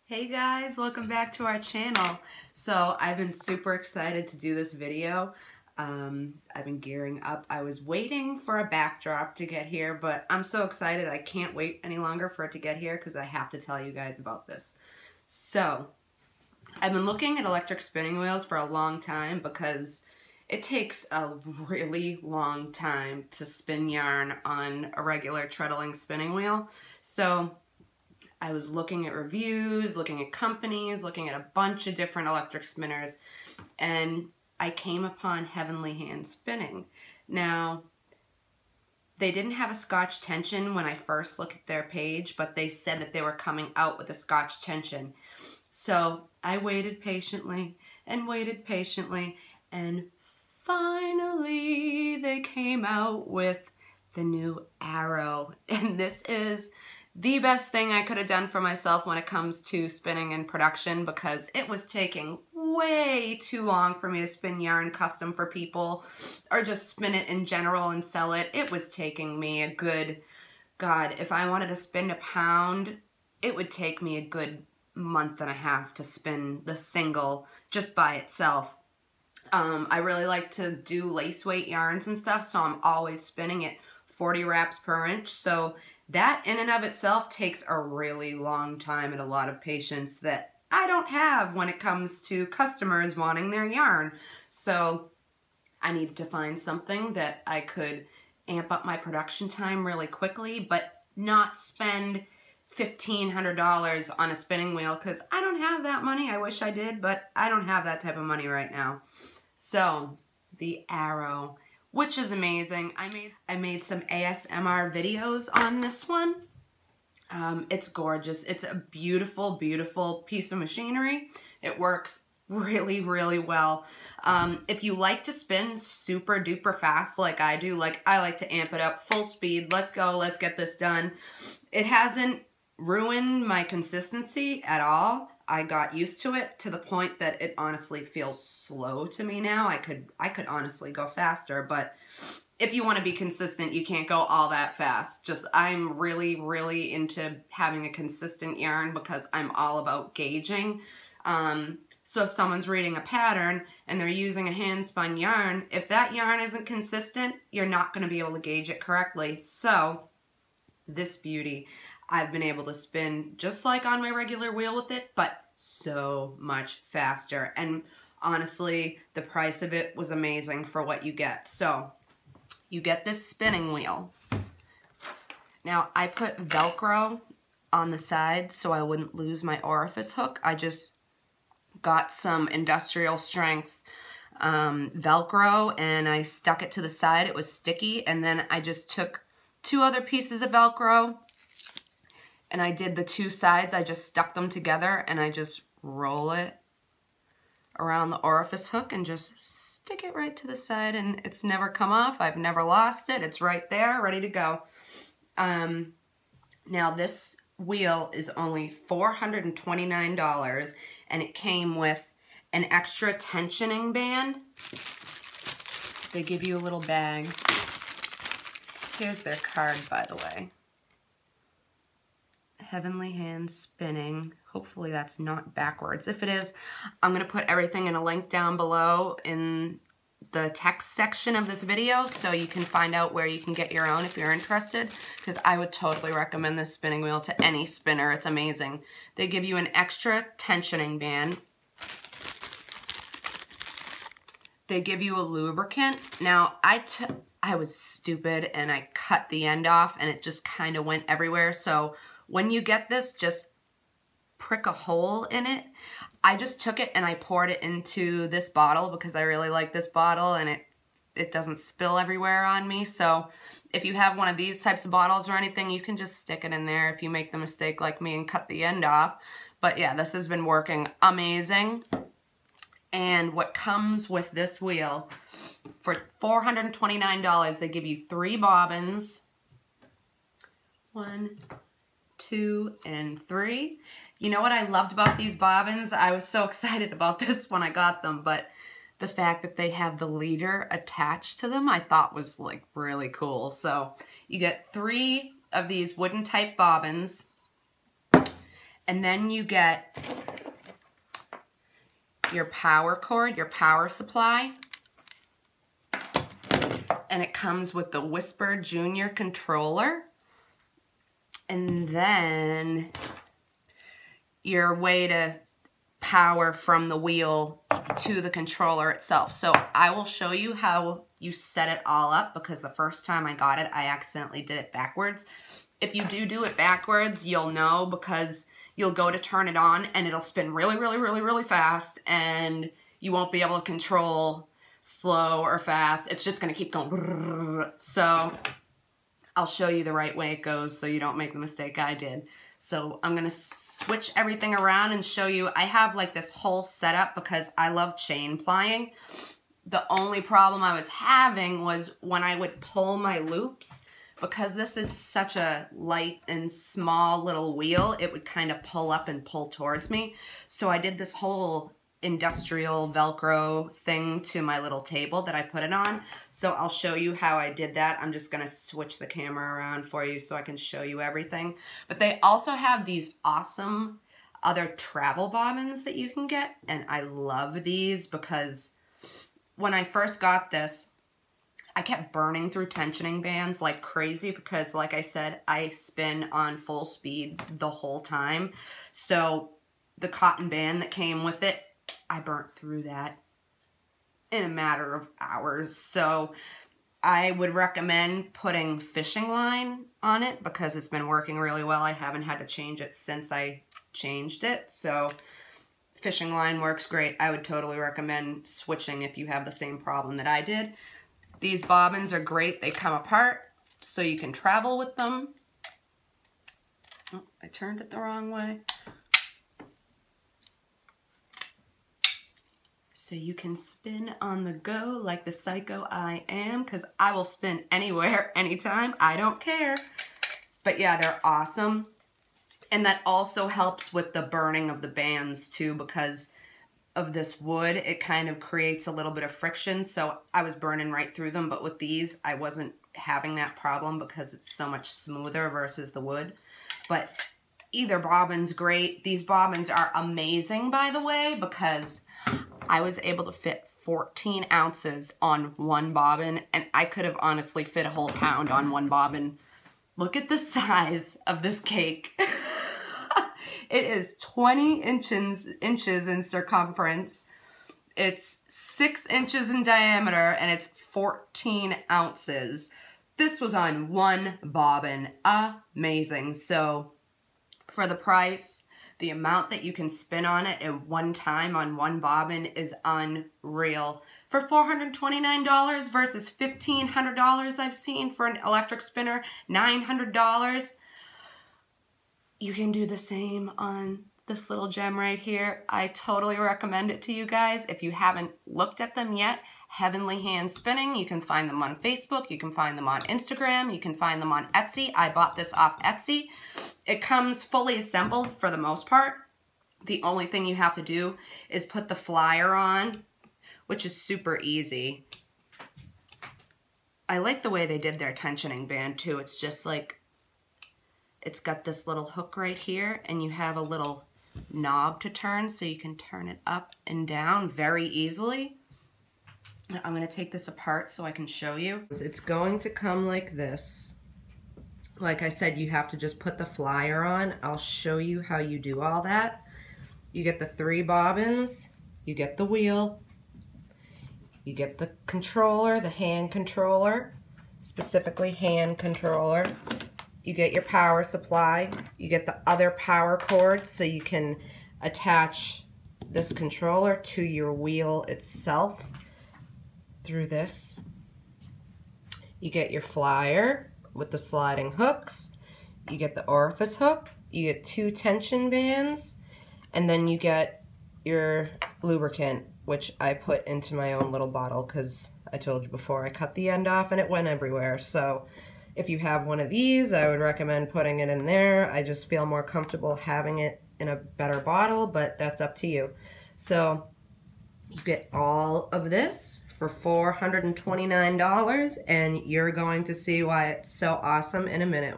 Hey guys, welcome back to our channel. So I've been super excited to do this video. I've been gearing up. I was waiting for a backdrop to get here, but I'm so excited I can't wait any longer for it to get here because I have to tell you guys about this. So I've been looking at electric spinning wheels for a long time because it takes a really long time to spin yarn on a regular treadling spinning wheel. So I was looking at reviews, looking at companies, looking at a bunch of different electric spinners, and I came upon Heavenly Handspinning. Now, they didn't have a scotch tension when I first looked at their page, but they said that they were coming out with a scotch tension. So I waited patiently, and finally they came out with the new Arrow. And this is the best thing I could have done for myself when it comes to spinning and production, because it was taking way too long for me to spin yarn custom for people or just spin it in general and sell it. It was taking me a good, God, if I wanted to spin a pound, it would take me a good month and a half to spin the single just by itself. I really like to do lace weight yarns and stuff, so I'm always spinning at 40 wraps per inch. So that in and of itself takes a really long time and a lot of patience that I don't have when it comes to customers wanting their yarn. So I needed to find something that I could amp up my production time really quickly, but not spend $1,500 on a spinning wheel, because I don't have that money. I wish I did, but I don't have that type of money right now. So the Arrow, which is amazing. I made some ASMR videos on this one. It's gorgeous. It's a beautiful, beautiful piece of machinery. It works really, really well. If you like to spin super duper fast like I do, like I like to amp it up full speed, let's go, let's get this done. It hasn't ruined my consistency at all. I got used to it to the point that it honestly feels slow to me now. I could honestly go faster, but if you want to be consistent, you can't go all that fast. Just, I'm really, really into having a consistent yarn because I'm all about gauging. So if someone's reading a pattern and they're using a hand spun yarn, if that yarn isn't consistent, you're not going to be able to gauge it correctly. So this beauty, I've been able to spin just like on my regular wheel with it, but so much faster. And honestly, the price of it was amazing for what you get. So you get this spinning wheel. Now, I put Velcro on the side so I wouldn't lose my orifice hook. I just got some industrial strength Velcro and I stuck it to the side. It was sticky, and then I just took 2 other pieces of Velcro and I did the 2 sides. I just stuck them together and I just roll it around the orifice hook and just stick it right to the side, and it's never come off. I've never lost it. It's right there, ready to go. Now this wheel is only $429, and it came with an extra tensioning band. They give you a little bag. Here's their card, by the way. Heavenly Handspinning. Hopefully that's not backwards. If it is, I'm going to put everything in a link down below in the text section of this video so you can find out where you can get your own if you're interested, because I would totally recommend this spinning wheel to any spinner. It's amazing. They give you an extra tensioning band. They give you a lubricant. Now, I was stupid and I cut the end off and it just kind of went everywhere. So when you get this, just prick a hole in it. I just took it and I poured it into this bottle because I really like this bottle and it doesn't spill everywhere on me. So if you have one of these types of bottles or anything, you can just stick it in there if you make the mistake like me and cut the end off. But yeah, this has been working amazing. And what comes with this wheel, for $429, they give you 3 bobbins. 1, 2, and 3. You know what I loved about these bobbins? I was so excited about this when I got them, but the fact that they have the leader attached to them I thought was like really cool. So you get 3 of these wooden type bobbins, And then you get your power cord, your power supply. And it comes with the Whisper Junior controller. And then your way to power from the wheel to the controller itself. So I will show you how you set it all up, because the first time I got it, I accidentally did it backwards. If you do it backwards, you'll know, because you'll go to turn it on and it'll spin really, really, really, really fast, and you won't be able to control slow or fast. It's just gonna keep going. So I'll show you the right way it goes so you don't make the mistake I did. So I'm gonna switch everything around and show you. I have like this whole setup because I love chain plying. The only problem I was having was when I would pull my loops, because this is such a light and small little wheel, it would kind of pull up and pull towards me. So I did this whole industrial Velcro thing to my little table that I put it on. So I'll show you how I did that. I'm just gonna switch the camera around for you so I can show you everything. But they also have these awesome other travel bobbins that you can get, and I love these because when I first got this, I kept burning through tensioning bands like crazy because, like I said, I spin on full speed the whole time. So the cotton band that came with it, I burnt through that in a matter of hours. So I would recommend putting fishing line on it because it's been working really well. I haven't had to change it since I changed it. So fishing line works great. I would totally recommend switching if you have the same problem that I did. These bobbins are great. They come apart so you can travel with them. Oh, I turned it the wrong way. So you can spin on the go like the psycho I am, because I will spin anywhere, anytime. I don't care. But yeah, they're awesome. And that also helps with the burning of the bands too, because of this wood. It kind of creates a little bit of friction. So I was burning right through them. But with these, I wasn't having that problem because it's so much smoother versus the wood. But either bobbin's great. These bobbins are amazing, by the way, because I was able to fit 14 ounces on one bobbin, and I could have honestly fit a whole pound on one bobbin. Look at the size of this cake. It is 20 inches in circumference. It's 6 inches in diameter, and it's 14 ounces. This was on one bobbin. Amazing. So for the price, the amount that you can spin on it at one time on one bobbin is unreal. For $429 versus $1,500 I've seen for an electric spinner, $900, you can do the same on this little gem right here. I totally recommend it to you guys. If you haven't looked at them yet, Heavenly Hand Spinning. You can find them on Facebook. You can find them on Instagram. You can find them on Etsy. I bought this off Etsy. It comes fully assembled for the most part. The only thing you have to do is put the flyer on, which is super easy. I like the way they did their tensioning band too. It's just like, it's got this little hook right here, and you have a little knob to turn so you can turn it up and down very easily. I'm going to take this apart so I can show you. It's going to come like this. Like I said, you have to just put the flyer on. I'll show you how you do all that. You get the 3 bobbins, you get the wheel, you get the controller, the hand controller, specifically hand controller. You get your power supply, you get the other power cord so you can attach this controller to your wheel itself through this. You get your flyer with the sliding hooks, you get the orifice hook, you get 2 tension bands, and then you get your lubricant, which I put into my own little bottle because I told you before I cut the end off and it went everywhere. So if you have one of these, I would recommend putting it in there. I just feel more comfortable having it in a better bottle, but that's up to you. So you get all of this for $429, and you're going to see why it's so awesome in a minute.